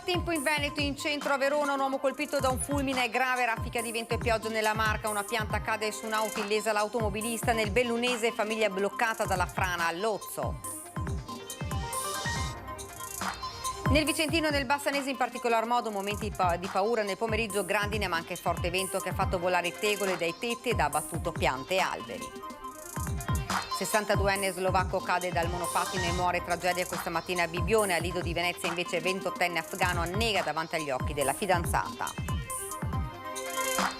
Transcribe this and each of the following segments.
Maltempo in Veneto, in centro a Verona, un uomo colpito da un fulmine grave, raffica di vento e pioggia nella Marca, una pianta cade su un'auto, illesa l'automobilista. Nel Bellunese, famiglia bloccata dalla frana a Lozzo. Nel Vicentino e nel Bassanese in particolar modo momenti di paura nel pomeriggio, grandine ma anche forte vento che ha fatto volare tegole dai tetti ed ha abbattuto piante e alberi. 62enne slovacco cade dal monopattino e muore, tragedia questa mattina a Bibione. A Lido di Venezia invece 28enne afghano annega davanti agli occhi della fidanzata.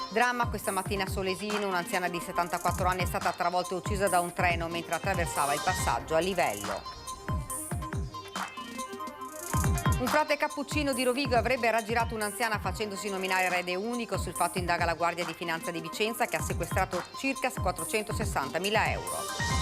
Dramma questa mattina a Solesino, un'anziana di 74 anni è stata travolta e uccisa da un treno mentre attraversava il passaggio a livello. Un frate cappuccino di Rovigo avrebbe raggirato un'anziana facendosi nominare erede unico. Sul fatto indaga la Guardia di Finanza di Vicenza, che ha sequestrato circa 460.000 euro.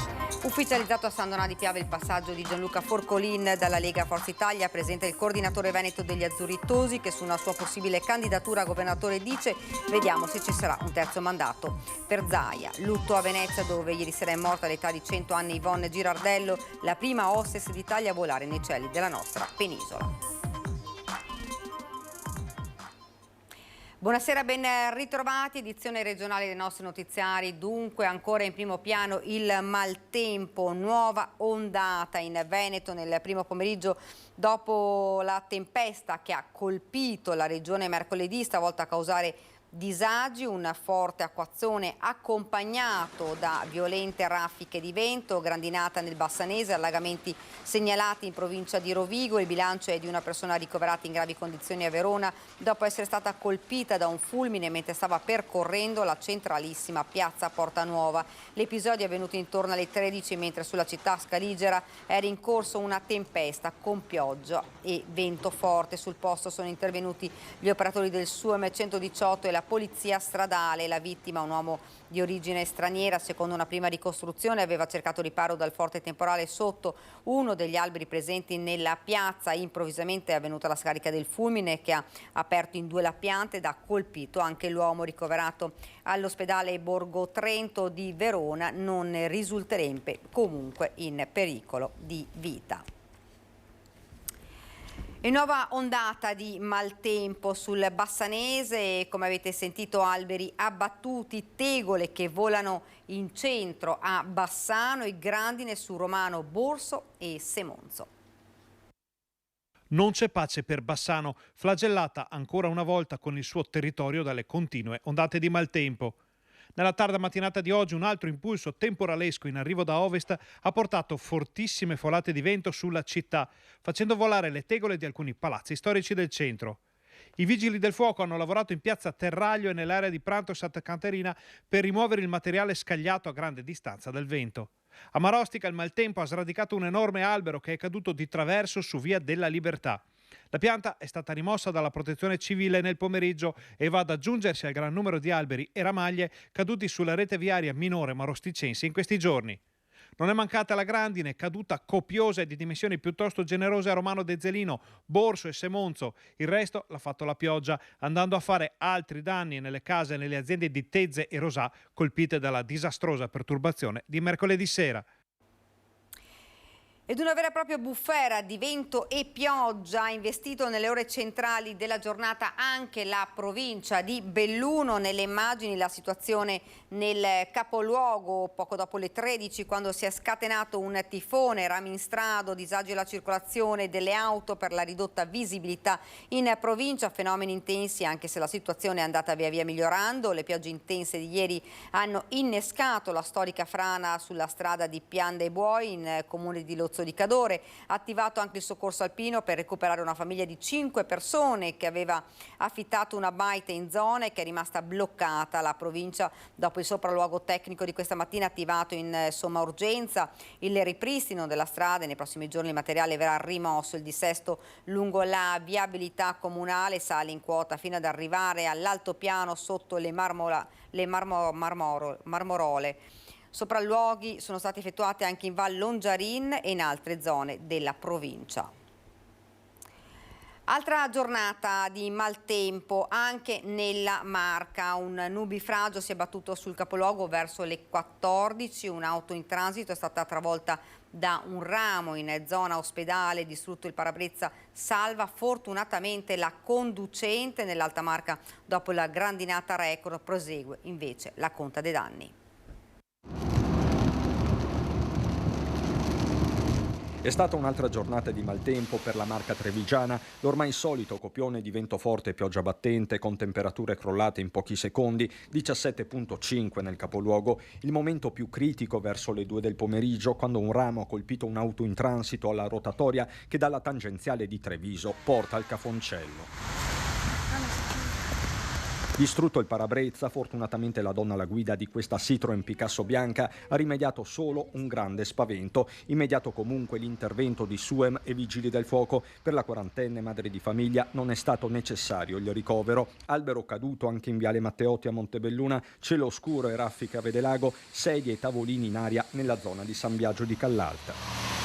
Ufficializzato a San Donà di Piave il passaggio di Gianluca Forcolin dalla Lega Forza Italia, presenta il coordinatore veneto degli Azzurrittosi, che su una sua possibile candidatura a governatore dice: vediamo se ci sarà un terzo mandato. Per Zaia, lutto a Venezia, dove ieri sera è morta all'età di 100 anni Yvonne Girardello, la prima hostess d'Italia a volare nei cieli della nostra penisola. Buonasera, ben ritrovati, edizione regionale dei nostri notiziari. Dunque ancora in primo piano il maltempo, nuova ondata in Veneto nel primo pomeriggio dopo la tempesta che ha colpito la regione mercoledì, stavolta a causare disagi, un forte acquazzone accompagnato da violente raffiche di vento, grandinata nel Bassanese, allagamenti segnalati in provincia di Rovigo. Il bilancio è di una persona ricoverata in gravi condizioni a Verona dopo essere stata colpita da un fulmine mentre stava percorrendo la centralissima piazza Porta Nuova. L'episodio è avvenuto intorno alle 13 mentre sulla città scaligera era in corso una tempesta con pioggia e vento forte. Sul posto sono intervenuti gli operatori del SUEM 118 e la polizia stradale. La vittima, un uomo di origine straniera, secondo una prima ricostruzione aveva cercato riparo dal forte temporale sotto uno degli alberi presenti nella piazza. Improvvisamente è avvenuta la scarica del fulmine che ha aperto in due la pianta ed ha colpito anche l'uomo, ricoverato all'ospedale Borgo Trento di Verona. Non risulterebbe comunque in pericolo di vita. E nuova ondata di maltempo sul Bassanese, come avete sentito alberi abbattuti, tegole che volano in centro a Bassano e grandine su Romano, Borso e Semonzo. Non c'è pace per Bassano, flagellata ancora una volta con il suo territorio dalle continue ondate di maltempo. Nella tarda mattinata di oggi un altro impulso temporalesco in arrivo da ovest ha portato fortissime folate di vento sulla città, facendo volare le tegole di alcuni palazzi storici del centro. I vigili del fuoco hanno lavorato in piazza Terraglio e nell'area di Pranto e Santa Caterina per rimuovere il materiale scagliato a grande distanza dal vento. A Marostica il maltempo ha sradicato un enorme albero che è caduto di traverso su Via della Libertà. La pianta è stata rimossa dalla protezione civile nel pomeriggio e va ad aggiungersi al gran numero di alberi e ramaglie caduti sulla rete viaria minore marosticense in questi giorni. Non è mancata la grandine, caduta copiosa e di dimensioni piuttosto generose a Romano de Zelino, Borso e Semonzo. Il resto l'ha fatto la pioggia, andando a fare altri danni nelle case e nelle aziende di Tezze e Rosà, colpite dalla disastrosa perturbazione di mercoledì sera. Ed una vera e propria bufera di vento e pioggia ha investito nelle ore centrali della giornata anche la provincia di Belluno. Nelle immagini la situazione nel capoluogo poco dopo le 13, quando si è scatenato un tifone, rami in strada, disagi alla circolazione delle auto per la ridotta visibilità in provincia, fenomeni intensi anche se la situazione è andata via via migliorando. Le piogge intense di ieri hanno innescato la storica frana sulla strada di Pianda e Buoi in comune di Lozzo di Cadore. Attivato anche il soccorso alpino per recuperare una famiglia di 5 persone che aveva affittato una baita in zona e che è rimasta bloccata. La provincia, dopo il sopralluogo tecnico di questa mattina, attivato in somma urgenza il ripristino della strada e nei prossimi giorni il materiale verrà rimosso. Il dissesto lungo la viabilità comunale sale in quota fino ad arrivare all'altopiano sotto le marmorole. Sopralluoghi sono stati effettuati anche in Val Longiarin e in altre zone della provincia. Altra giornata di maltempo anche nella Marca. Un nubifragio si è abbattuto sul capoluogo verso le 14. Un'auto in transito è stata travolta da un ramo in zona ospedale, distrutto il parabrezza, salva fortunatamente la conducente. Nell'Alta Marca, dopo la grandinata record, prosegue invece la conta dei danni. È stata un'altra giornata di maltempo per la Marca trevigiana, l'ormai solito copione di vento forte e pioggia battente con temperature crollate in pochi secondi, 17,5 nel capoluogo, il momento più critico verso le 2 del pomeriggio quando un ramo ha colpito un'auto in transito alla rotatoria che dalla tangenziale di Treviso porta al Cafoncello. Distrutto il parabrezza, fortunatamente la donna alla guida di questa Citroen Picasso bianca ha rimediato solo un grande spavento. Immediato comunque l'intervento di SUEM e vigili del fuoco. Per la quarantenne madre di famiglia non è stato necessario il ricovero. Albero caduto anche in viale Matteotti a Montebelluna, cielo scuro e raffica Vedelago, sedie e tavolini in aria nella zona di San Biagio di Callalta.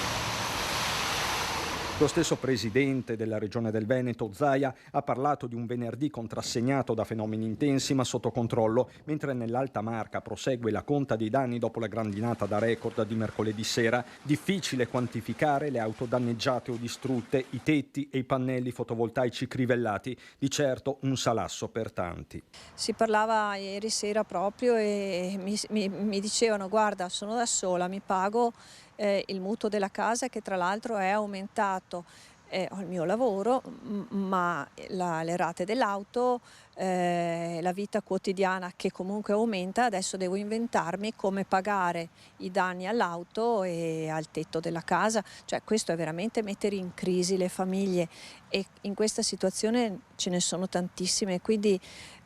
Lo stesso presidente della Regione del Veneto, Zaia, ha parlato di un venerdì contrassegnato da fenomeni intensi ma sotto controllo, mentre nell'Alta Marca prosegue la conta dei danni dopo la grandinata da record di mercoledì sera. Difficile quantificare le auto danneggiate o distrutte, i tetti e i pannelli fotovoltaici crivellati, di certo un salasso per tanti. Si parlava ieri sera proprio e mi dicevano: guarda, sono da sola, mi pago il mutuo della casa che tra l'altro è aumentato, ho il mio lavoro, ma le rate dell'auto, la vita quotidiana che comunque aumenta, adesso devo inventarmi come pagare i danni all'auto e al tetto della casa. Cioè, questo è veramente mettere in crisi le famiglie e in questa situazione ce ne sono tantissime, quindi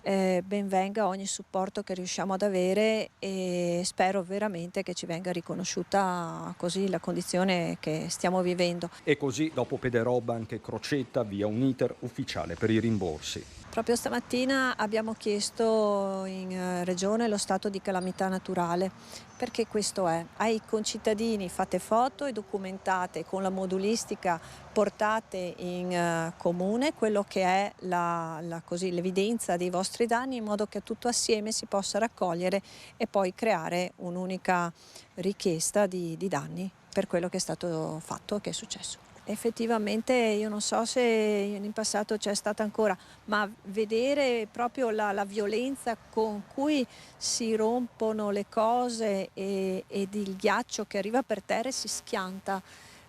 ben venga ogni supporto che riusciamo ad avere e spero veramente che ci venga riconosciuta così la condizione che stiamo vivendo. E così dopo Pederobba anche Crocetta via un iter ufficiale per i rimborsi. Proprio stamattina abbiamo chiesto in Regione lo stato di calamità naturale, perché questo è. Ai concittadini fate foto e documentate con la modulistica, portate in comune quello che è l'evidenza dei vostri danni, in modo che tutto assieme si possa raccogliere e poi creare un'unica richiesta di danni per quello che è stato fatto, che è successo. Effettivamente io non so se in passato c'è stata ancora, ma vedere proprio la violenza con cui si rompono le cose ed il ghiaccio che arriva per terra e si schianta,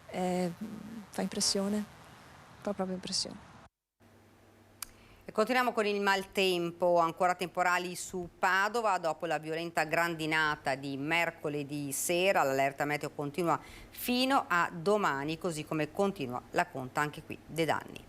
fa impressione, fa proprio impressione. E continuiamo con il maltempo, ancora temporali su Padova dopo la violenta grandinata di mercoledì sera. L'allerta meteo continua fino a domani, così come continua la conta anche qui dei danni.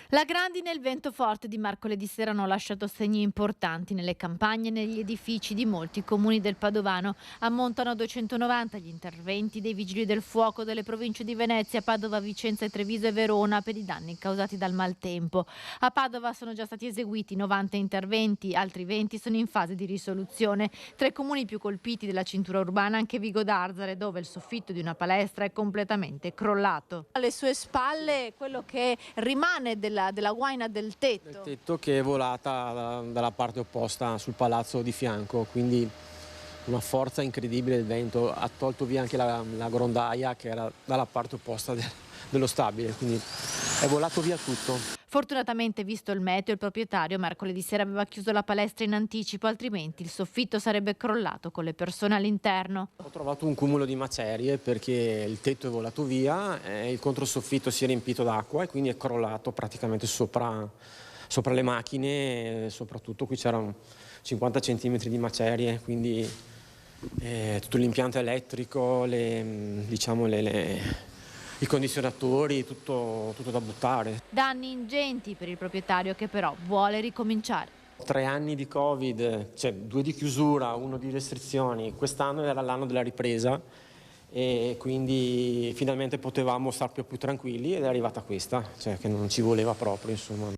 La grandine e il vento forte di mercoledì sera hanno lasciato segni importanti nelle campagne e negli edifici di molti comuni del Padovano. Ammontano a 290 gli interventi dei vigili del fuoco delle province di Venezia, Padova, Vicenza, Treviso e Verona per i danni causati dal maltempo. A Padova sono già stati eseguiti 90 interventi, altri 20 sono in fase di risoluzione. Tra i comuni più colpiti della cintura urbana anche Vigo d'Arzare, dove il soffitto di una palestra è completamente crollato. Alle sue spalle quello che rimane della guaina del tetto. Il tetto che è volata dalla parte opposta sul palazzo di fianco, quindi una forza incredibile del vento, ha tolto via anche la grondaia che era dalla parte opposta dello stabile, quindi è volato via tutto. Fortunatamente, visto il meteo, il proprietario mercoledì sera aveva chiuso la palestra in anticipo, altrimenti il soffitto sarebbe crollato con le persone all'interno. Ho trovato un cumulo di macerie perché il tetto è volato via, il controsoffitto si è riempito d'acqua e quindi è crollato praticamente sopra le macchine, soprattutto qui c'erano 50 cm di macerie, quindi tutto l'impianto elettrico, i condizionatori, tutto da buttare. Danni ingenti per il proprietario che però vuole ricominciare. 3 anni di Covid, cioè 2 di chiusura, 1 di restrizioni, quest'anno era l'anno della ripresa e quindi finalmente potevamo star più tranquilli ed è arrivata questa, cioè che non ci voleva proprio, insomma.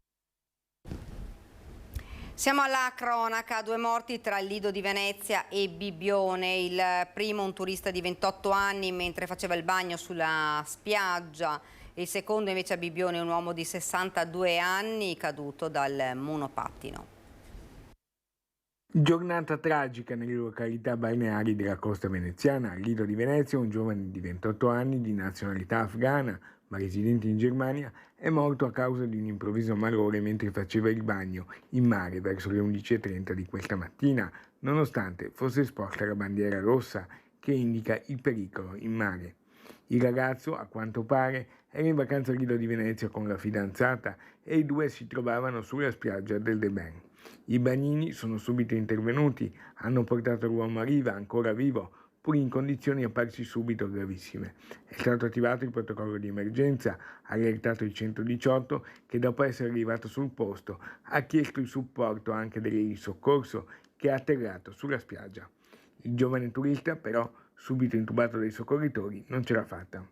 Siamo alla cronaca, 2 morti tra il Lido di Venezia e Bibbione. Il primo un turista di 28 anni mentre faceva il bagno sulla spiaggia Il secondo invece a Bibbione, un uomo di 62 anni caduto dal monopattino. Giornata tragica nelle località balneari della costa veneziana. Al Lido di Venezia un giovane di 28 anni di nazionalità afghana, ma residente in Germania, è morto a causa di un improvviso malore mentre faceva il bagno in mare verso le 11:30 di questa mattina, nonostante fosse esposta la bandiera rossa che indica il pericolo in mare. Il ragazzo, a quanto pare, era in vacanza al Lido di Venezia con la fidanzata e i due si trovavano sulla spiaggia del De Ben. I bagnini sono subito intervenuti, hanno portato l'uomo a riva, ancora vivo, pur in condizioni apparsi subito gravissime. È stato attivato il protocollo di emergenza, allertato il 118 che dopo essere arrivato sul posto ha chiesto il supporto anche del soccorso che ha atterrato sulla spiaggia. Il giovane turista però, subito intubato dai soccorritori, non ce l'ha fatta.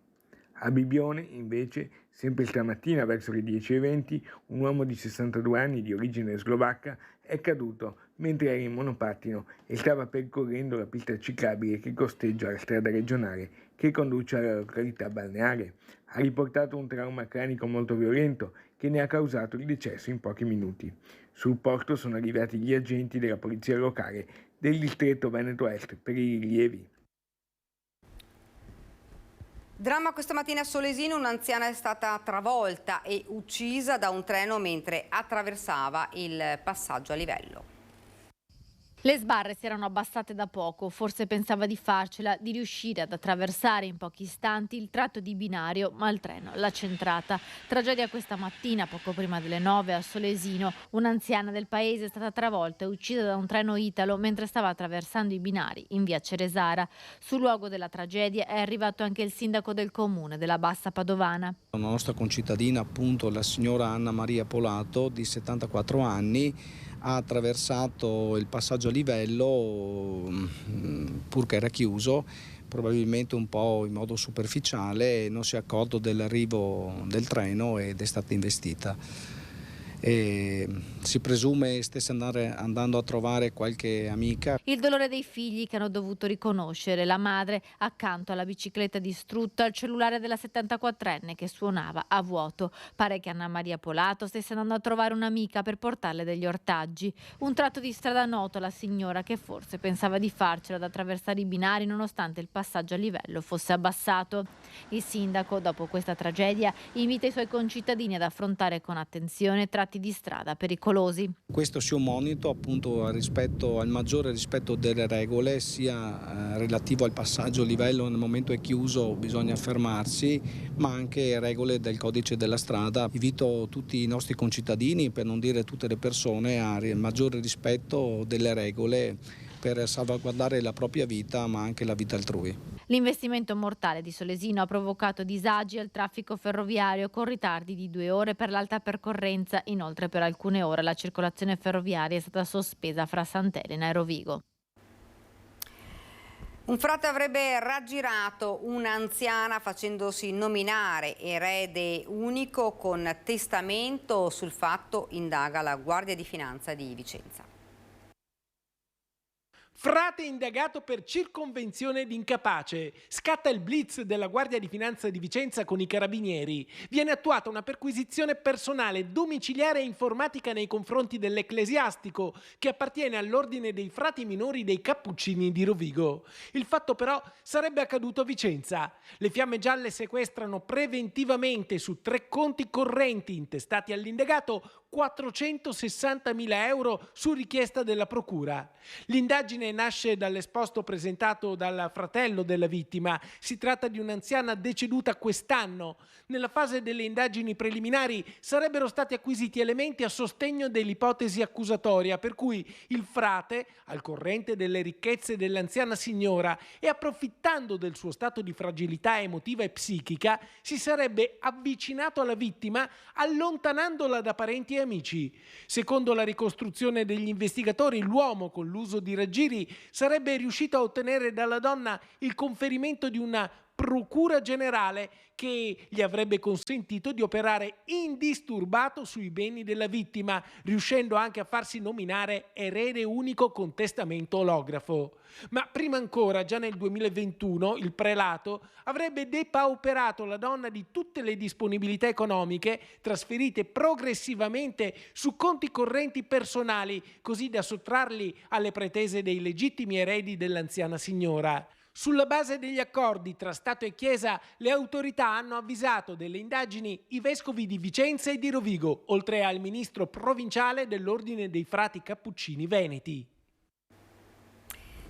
A Bibbione, invece, sempre stamattina verso le 10:20, un uomo di 62 anni di origine slovacca è caduto mentre era in monopattino e stava percorrendo la pista ciclabile che costeggia la strada regionale che conduce alla località balneare. Ha riportato un trauma cranico molto violento che ne ha causato il decesso in pochi minuti. Sul posto sono arrivati gli agenti della polizia locale del distretto Veneto Est per i rilievi. Dramma questa mattina a Solesino, un'anziana è stata travolta e uccisa da un treno mentre attraversava il passaggio a livello. Le sbarre si erano abbassate da poco, forse pensava di farcela, di riuscire ad attraversare in pochi istanti il tratto di binario, ma il treno l'ha centrata. Tragedia questa mattina, poco prima delle 9 a Solesino. Un'anziana del paese è stata travolta e uccisa da un treno italo mentre stava attraversando i binari in via Ceresara. Sul luogo della tragedia è arrivato anche il sindaco del comune della Bassa Padovana. Una nostra concittadina, appunto la signora Anna Maria Polato, di 74 anni, ha attraversato il passaggio a livello pur che era chiuso, probabilmente un po' in modo superficiale, non si è accorto dell'arrivo del treno ed è stata investita. E si presume stesse andando a trovare qualche amica. Il dolore dei figli che hanno dovuto riconoscere la madre accanto alla bicicletta distrutta, al cellulare della 74enne che suonava a vuoto. Pare che Anna Maria Polato stesse andando a trovare un'amica per portarle degli ortaggi. Un tratto di strada noto alla signora che forse pensava di farcela ad attraversare i binari nonostante il passaggio a livello fosse abbassato. Il sindaco, dopo questa tragedia, invita i suoi concittadini ad affrontare con attenzione tratti di strada pericolosi. Questo sia un monito appunto al maggiore rispetto delle regole, sia relativo al passaggio a livello nel momento è chiuso bisogna fermarsi, ma anche regole del codice della strada. Invito tutti i nostri concittadini, per non dire tutte le persone, a maggiore rispetto delle regole per salvaguardare la propria vita ma anche la vita altrui. L'investimento mortale di Solesino ha provocato disagi al traffico ferroviario con ritardi di 2 ore per l'alta percorrenza. Inoltre per alcune ore la circolazione ferroviaria è stata sospesa fra Sant'Elena e Rovigo. Un frate avrebbe raggirato un'anziana facendosi nominare erede unico con testamento. Sul fatto indaga la Guardia di Finanza di Vicenza. Frate indagato per circonvenzione d'incapace. Scatta il blitz della Guardia di Finanza di Vicenza con i carabinieri. Viene attuata una perquisizione personale, domiciliare e informatica nei confronti dell'ecclesiastico che appartiene all'ordine dei frati minori dei Cappuccini di Rovigo. Il fatto però sarebbe accaduto a Vicenza. Le Fiamme Gialle sequestrano preventivamente su 3 conti correnti intestati all'indagato 460.000 euro su richiesta della procura. L'indagine nasce dall'esposto presentato dal fratello della vittima. Si tratta di un'anziana deceduta quest'anno. Nella fase delle indagini preliminari sarebbero stati acquisiti elementi a sostegno dell'ipotesi accusatoria, per cui il frate, al corrente delle ricchezze dell'anziana signora e approfittando del suo stato di fragilità emotiva e psichica, si sarebbe avvicinato alla vittima allontanandola da parenti e amici. Secondo la ricostruzione degli investigatori, l'uomo, con l'uso di raggiri, sarebbe riuscito a ottenere dalla donna il conferimento di una procura generale che gli avrebbe consentito di operare indisturbato sui beni della vittima, riuscendo anche a farsi nominare erede unico con testamento olografo. Ma prima ancora, già nel 2021, il prelato avrebbe depauperato la donna di tutte le disponibilità economiche trasferite progressivamente su conti correnti personali, così da sottrarli alle pretese dei legittimi eredi dell'anziana signora. Sulla base degli accordi tra Stato e Chiesa, le autorità hanno avvisato delle indagini i vescovi di Vicenza e di Rovigo, oltre al ministro provinciale dell'Ordine dei Frati Cappuccini Veneti.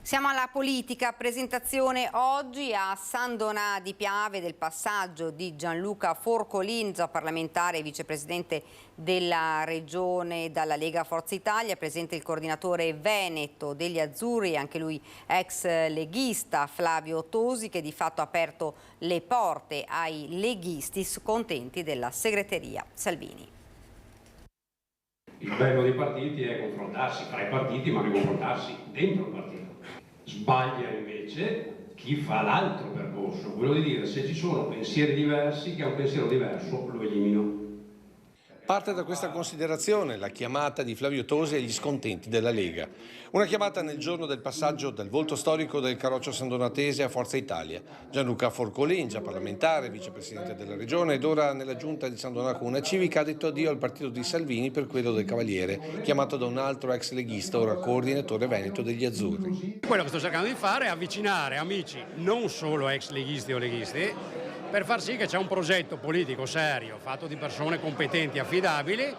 Siamo alla politica, presentazione oggi a San Donà di Piave del passaggio di Gianluca Forcolin, già parlamentare e vicepresidente della Regione dalla Lega Forza Italia, presente il coordinatore veneto degli Azzurri, anche lui ex leghista, Flavio Tosi, che di fatto ha aperto le porte ai leghisti scontenti della segreteria Salvini. Il bello dei partiti è confrontarsi tra i partiti, ma anche confrontarsi dentro il partito. Sbaglia invece chi fa l'altro percorso, quello di dire se ci sono pensieri diversi, chi ha un pensiero diverso lo elimino. Parte da questa considerazione la chiamata di Flavio Tosi agli scontenti della Lega. Una chiamata nel giorno del passaggio dal volto storico del Carroccio Sandonatese a Forza Italia. Gianluca Forcolin, già parlamentare, vicepresidente della Regione ed ora nella giunta di San Donà Comune Civica, ha detto addio al partito di Salvini per quello del Cavaliere, chiamato da un altro ex leghista, ora coordinatore veneto degli Azzurri. Quello che sto cercando di fare è avvicinare amici, non solo ex leghisti o leghisti, per far sì che c'è un progetto politico serio, fatto di persone competenti e affidabili,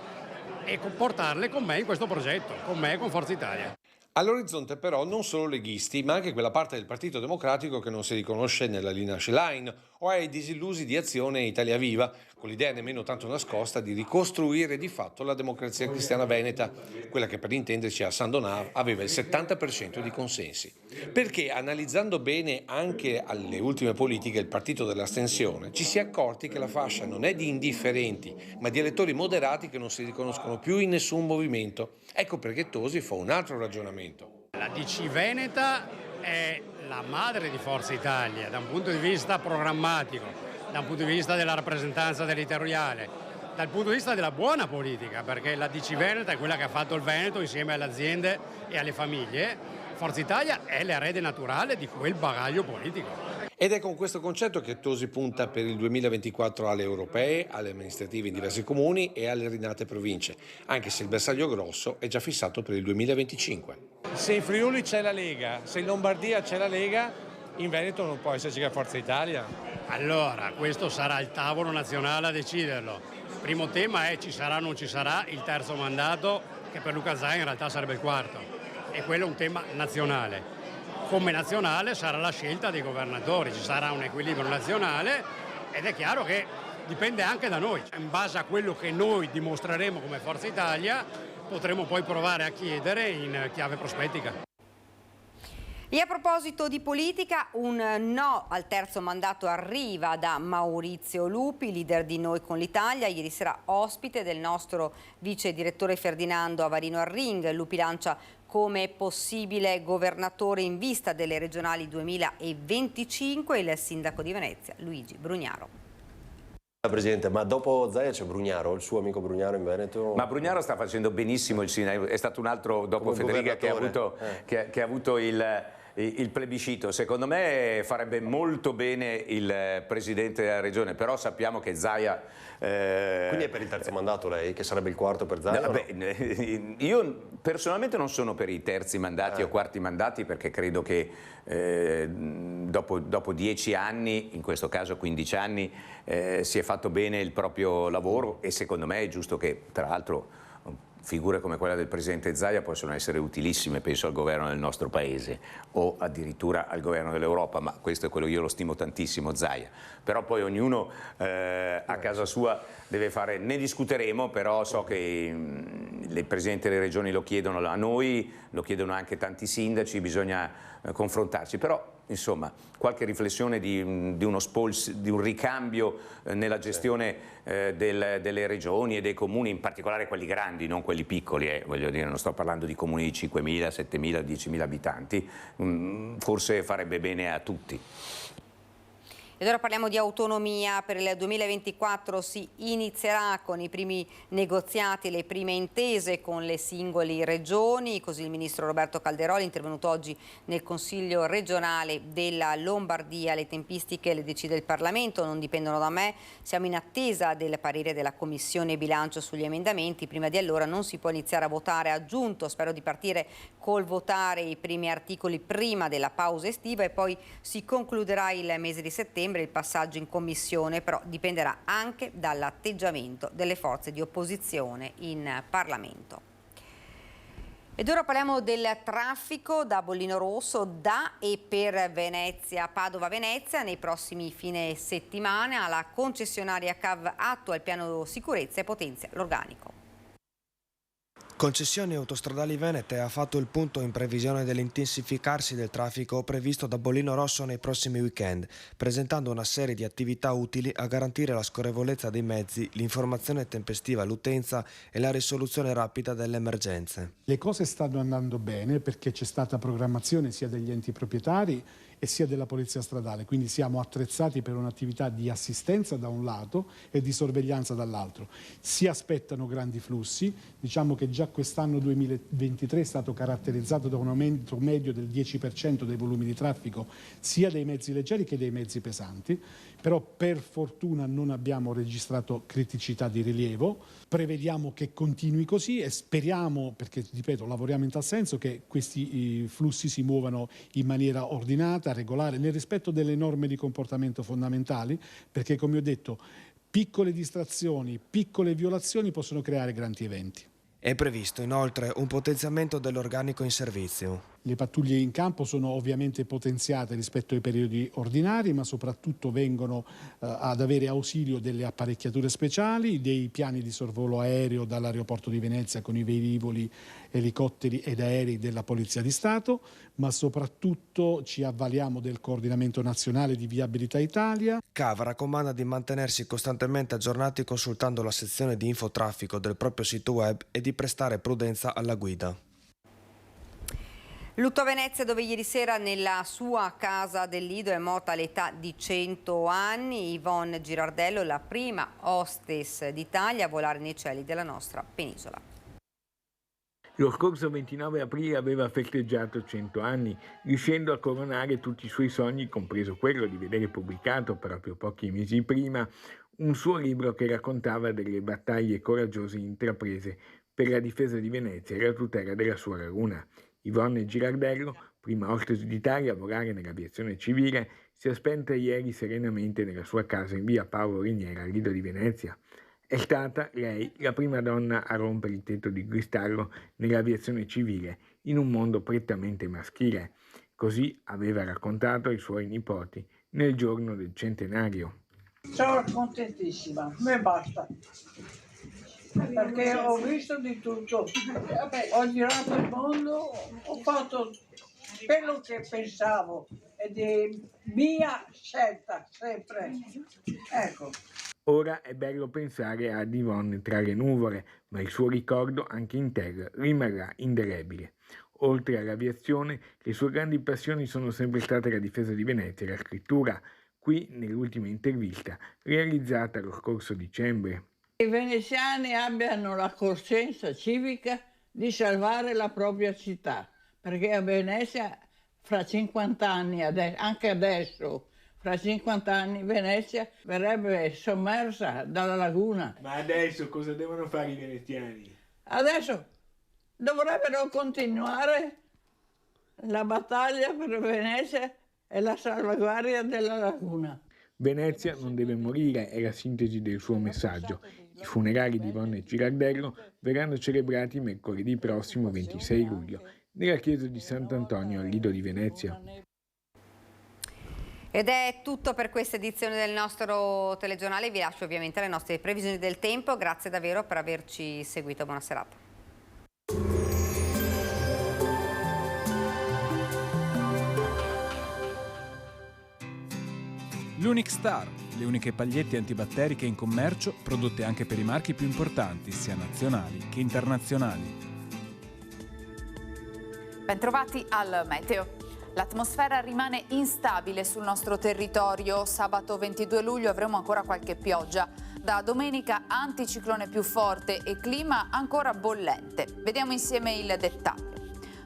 e portarle con me in questo progetto, con me e con Forza Italia. All'orizzonte però non solo leghisti, ma anche quella parte del Partito Democratico che non si riconosce nella linea Schlein o ai disillusi di Azione e Italia Viva, con l'idea nemmeno tanto nascosta di ricostruire di fatto la democrazia cristiana veneta, quella che per intenderci a San Donà aveva il 70% di consensi. Perché analizzando bene anche alle ultime politiche il partito dell'astensione, ci si è accorti che la fascia non è di indifferenti, ma di elettori moderati che non si riconoscono più in nessun movimento. Ecco perché Tosi fa un altro ragionamento. La DC Veneta è la madre di Forza Italia da un punto di vista programmatico, da un punto di vista della rappresentanza territoriale, dal punto di vista della buona politica, perché la DC Veneta è quella che ha fatto il Veneto insieme alle aziende e alle famiglie. Forza Italia è l'erede naturale di quel bagaglio politico. Ed è con questo concetto che Tosi punta per il 2024 alle europee, alle amministrative in diversi comuni e alle rinate province, anche se il bersaglio grosso è già fissato per il 2025. Se in Friuli c'è la Lega, se in Lombardia c'è la Lega, in Veneto non può esserci che Forza Italia. Allora, questo sarà il tavolo nazionale a deciderlo. Il primo tema è ci sarà o non ci sarà il terzo mandato, che per Luca Zaia in realtà sarebbe il quarto. E quello è un tema nazionale. Come nazionale sarà la scelta dei governatori, ci sarà un equilibrio nazionale ed è chiaro che dipende anche da noi. In base a quello che noi dimostreremo come Forza Italia potremo poi provare a chiedere in chiave prospettica. E a proposito di politica, un no al terzo mandato arriva da Maurizio Lupi, leader di Noi con l'Italia, ieri sera ospite del nostro vice direttore Ferdinando Avarino Arring. Lupi lancia come possibile governatore in vista delle regionali 2025 il sindaco di Venezia, Luigi Brugnaro. Presidente, ma dopo Zaia c'è Brugnaro, il suo amico Brugnaro in Veneto? Ma Brugnaro sta facendo benissimo il sindaco, è stato un altro dopo come Federica che ha avuto il plebiscito. Secondo me farebbe molto bene il presidente della regione, però sappiamo che Zaia... Quindi è per il terzo mandato lei, che sarebbe il quarto per Zaia? No? Io personalmente non sono per i terzi mandati o quarti mandati, perché credo che dopo 10 anni, in questo caso 15 anni, si è fatto bene il proprio lavoro e secondo me è giusto che, tra l'altro, figure come quella del presidente Zaia possono essere utilissime, penso, al governo del nostro paese o addirittura al governo dell'Europa, ma questo è quello, io lo stimo tantissimo Zaia, però poi ognuno a casa sua deve fare, ne discuteremo, però so che i presidenti delle regioni lo chiedono a noi, lo chiedono anche tanti sindaci, bisogna confrontarci, però insomma qualche riflessione di un ricambio nella gestione delle regioni e dei comuni, in particolare quelli grandi, non quelli piccoli, voglio dire, non sto parlando di comuni di 5.000, 7.000, 10.000 abitanti, forse farebbe bene a tutti. Ed ora parliamo di autonomia. Per il 2024 si inizierà con i primi negoziati, le prime intese con le singole regioni. Così il ministro Roberto Calderoli, intervenuto oggi nel Consiglio regionale della Lombardia. Le tempistiche le decide il Parlamento, non dipendono da me. Siamo in attesa del parere della Commissione Bilancio sugli emendamenti. Prima di allora non si può iniziare a votare a giugno. Spero di partire col votare i primi articoli prima della pausa estiva e poi si concluderà il mese di settembre il passaggio in commissione, però dipenderà anche dall'atteggiamento delle forze di opposizione in Parlamento. Ed ora parliamo del traffico da Bollino Rosso da e per Venezia, Padova-Venezia. Nei prossimi fine settimana la concessionaria CAV attua il piano sicurezza e potenzia l'organico. Concessioni Autostradali Venete ha fatto il punto in previsione dell'intensificarsi del traffico previsto da Bollino Rosso nei prossimi weekend, presentando una serie di attività utili a garantire la scorrevolezza dei mezzi, l'informazione tempestiva all'utenza e la risoluzione rapida delle emergenze. Le cose stanno andando bene perché c'è stata programmazione sia degli enti proprietari e sia della Polizia Stradale, quindi siamo attrezzati per un'attività di assistenza da un lato e di sorveglianza dall'altro. Si aspettano grandi flussi, diciamo che già quest'anno 2023 è stato caratterizzato da un aumento medio del 10% dei volumi di traffico sia dei mezzi leggeri che dei mezzi pesanti, però per fortuna non abbiamo registrato criticità di rilievo. Prevediamo che continui così e speriamo, perché ripeto lavoriamo in tal senso, che questi flussi si muovano in maniera ordinata, regolare, nel rispetto delle norme di comportamento fondamentali, perché come ho detto piccole distrazioni, piccole violazioni possono creare grandi eventi. È previsto inoltre un potenziamento dell'organico in servizio. Le pattuglie in campo sono ovviamente potenziate rispetto ai periodi ordinari, ma soprattutto vengono ad avere ausilio delle apparecchiature speciali, dei piani di sorvolo aereo dall'aeroporto di Venezia con i velivoli, elicotteri ed aerei della Polizia di Stato, ma soprattutto ci avvaliamo del coordinamento nazionale di Viabilità Italia. CAV raccomanda di mantenersi costantemente aggiornati consultando la sezione di infotraffico del proprio sito web e di prestare prudenza alla guida. Lutto a Venezia, dove ieri sera nella sua casa del Lido è morta all'età di 100 anni Yvonne Girardello, la prima hostess d'Italia a volare nei cieli della nostra penisola. Lo scorso 29 aprile aveva festeggiato 100 anni, riuscendo a coronare tutti i suoi sogni, compreso quello di vedere pubblicato proprio pochi mesi prima un suo libro che raccontava delle battaglie coraggiose intraprese per la difesa di Venezia e la tutela della sua laguna. Yvonne Girardello, prima hostess d'Italia a volare nell'aviazione civile, si è spenta ieri serenamente nella sua casa in via Paolo Riniera al Lido di Venezia. È stata lei la prima donna a rompere il tetto di cristallo nell'aviazione civile in un mondo prettamente maschile. Così aveva raccontato ai suoi nipoti nel giorno del centenario. Sono contentissima, a me basta. Perché ho visto di tutto, ho girato il mondo, ho fatto quello che pensavo ed è mia scelta sempre. Ecco. Ora è bello pensare a Yvonne tra le nuvole, ma il suo ricordo anche in terra rimarrà indelebile. Oltre all'aviazione, le sue grandi passioni sono sempre state la difesa di Venezia e la scrittura, qui nell'ultima intervista realizzata lo scorso dicembre. I veneziani abbiano la coscienza civica di salvare la propria città, perché a Venezia fra 50 anni, anche adesso, fra 50 anni Venezia verrebbe sommersa dalla laguna. Ma adesso cosa devono fare i veneziani? Adesso dovrebbero continuare la battaglia per Venezia e la salvaguardia della laguna. Venezia non deve morire è la sintesi del suo messaggio. I funerali di Yvonne Girardello verranno celebrati mercoledì prossimo 26 luglio nella chiesa di Sant'Antonio al Lido di Venezia. Ed è tutto per questa edizione del nostro telegiornale. Vi lascio ovviamente le nostre previsioni del tempo. Grazie davvero per averci seguito. Buona serata. L'Unic Star, le uniche pagliette antibatteriche in commercio, prodotte anche per i marchi più importanti, sia nazionali che internazionali. Bentrovati al meteo. L'atmosfera rimane instabile sul nostro territorio. Sabato 22 luglio avremo ancora qualche pioggia. Da domenica anticiclone più forte e clima ancora bollente. Vediamo insieme il dettaglio.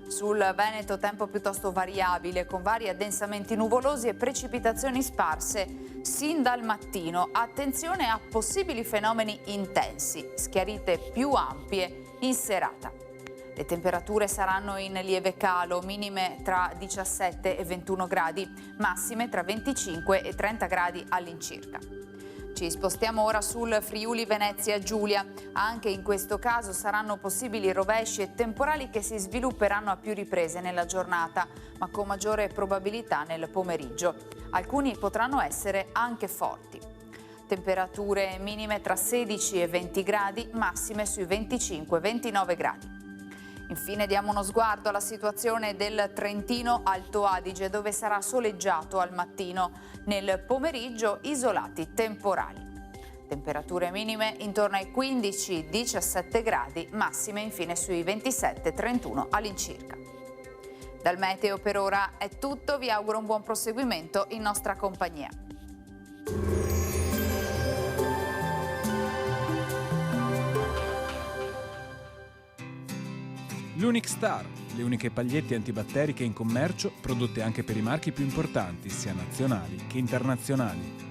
Sul Veneto tempo piuttosto variabile con vari addensamenti nuvolosi e precipitazioni sparse sin dal mattino. Attenzione a possibili fenomeni intensi, schiarite più ampie in serata. Le temperature saranno in lieve calo, minime tra 17 e 21 gradi, massime tra 25 e 30 gradi all'incirca. Ci spostiamo ora sul Friuli Venezia Giulia. Anche in questo caso saranno possibili rovesci e temporali che si svilupperanno a più riprese nella giornata, ma con maggiore probabilità nel pomeriggio. Alcuni potranno essere anche forti. Temperature minime tra 16 e 20 gradi, massime sui 25-29 gradi. Infine diamo uno sguardo alla situazione del Trentino Alto Adige, dove sarà soleggiato al mattino, nel pomeriggio isolati temporali. Temperature minime intorno ai 15-17 gradi, massime infine sui 27-31 all'incirca. Dal meteo per ora è tutto, vi auguro un buon proseguimento in nostra compagnia. L'Unic Star, le uniche pagliette antibatteriche in commercio prodotte anche per i marchi più importanti, sia nazionali che internazionali.